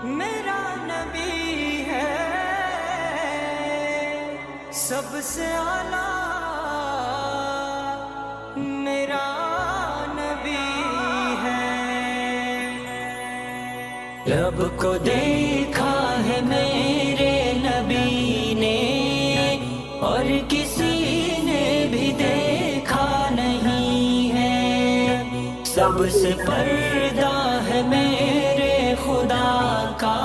میرا نبی ہے سب سے اعلیٰ، میرا نبی ہے۔ رب کو دیکھا ہے میرے نبی نے، اور کسی نے بھی دیکھا نہیں ہے۔ سب سے پردہ ہے میرے خدا کا،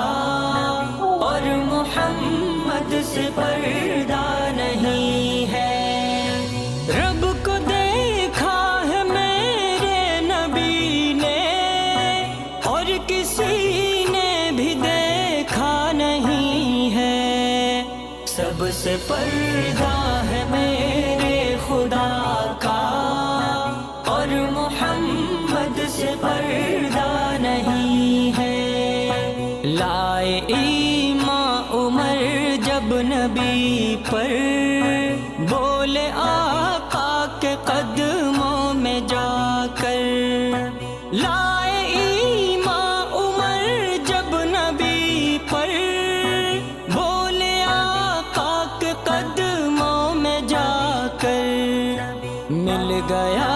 اور محمد سے پردہ نہیں ہے۔ رب کو دیکھا ہے میرے نبی نے، اور کسی نے بھی دیکھا نہیں ہے۔ سب سے پردہ ہے میرے خدا کا، اور محمد سے پردہ نہیں ہے۔ لائے ایمان عمر جب نبی پر، بولے آقا کے قدموں میں جا کر۔ لائے ایمان عمر جب نبی پر، بولے آقا کے قدموں میں جا کر۔ مل گیا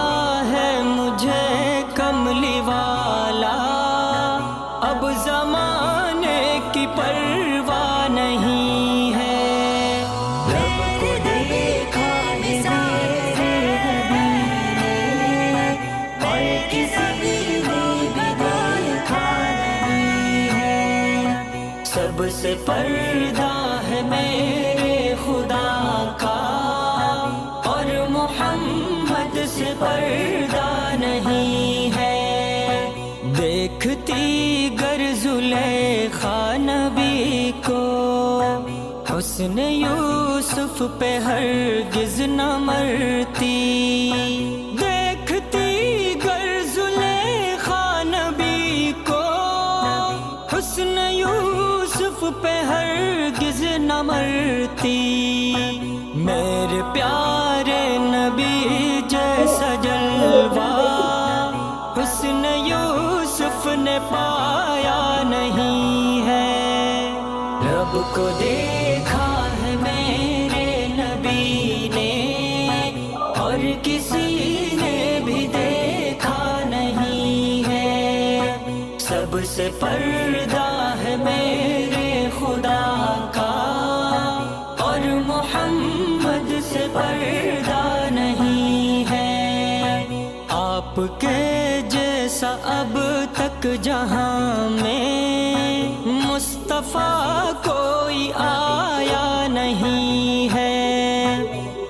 ہے مجھے کملی والا، اب زمانے کی پرواہ نہیں ہے۔ رب کو دیکھا ہے میرے نبی نے، اور کسی نے بھی دیکھا نہیں ہے۔ سب سے پردہ ہے میرے خدا کا، اور محمد سے پردہ نہیں ہے۔ دیکھتی گر زلیخا نبی کو، حسن یوسف پہ ہرگز نہ مرتی۔ دیکھتی گر زلیخا نبی کو، حسن یوسف پہ ہرگز نہ مرتی۔ میرے پیارے نبی جیسا جلوہ، حسن یوسف نے پایا نہیں ہے۔ رب کو دیکھا ہے میرے نبی نے، اور کسی نے بھی دیکھا نہیں ہے۔ سب سے پردہ ہے میرے خدا کا، اور محمد سے پردہ نہیں ہے۔ آپ کے جیسا اب تک جہاں میں مصطفیٰ کوئی آیا نہیں ہے۔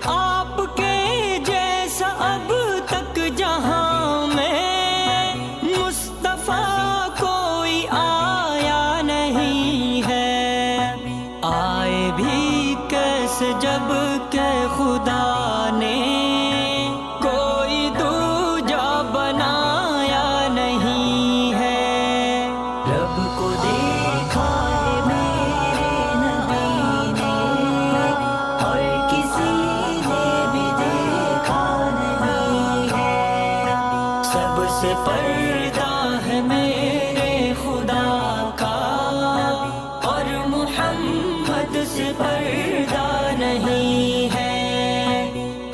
آپ کے جیسا اب تک جہاں میں مصطفیٰ کوئی آیا نہیں ہے۔ آئے بھی کیسے جب کہ خدا نے کوئی دوجا بنایا نہیں ہے۔ رب کو دیکھا ہے میرے نبی نے، اور کسی نے بھی دیکھا نہیں ہے۔ سب سے پردہ ہے میرے خدا کا، اور محمد سے پردہ نہیں ہے۔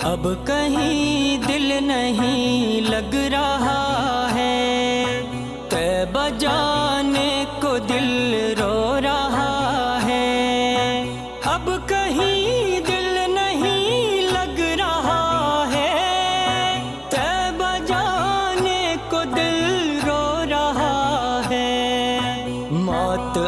اب کہیں دل نہیں لگ رہا ہے، طیبہ جانے کو دل رو رہا ہے۔ اب کہیں دل نہیں لگ رہا ہے، طیبہ جانے کو دل رو رہا ہے۔ موت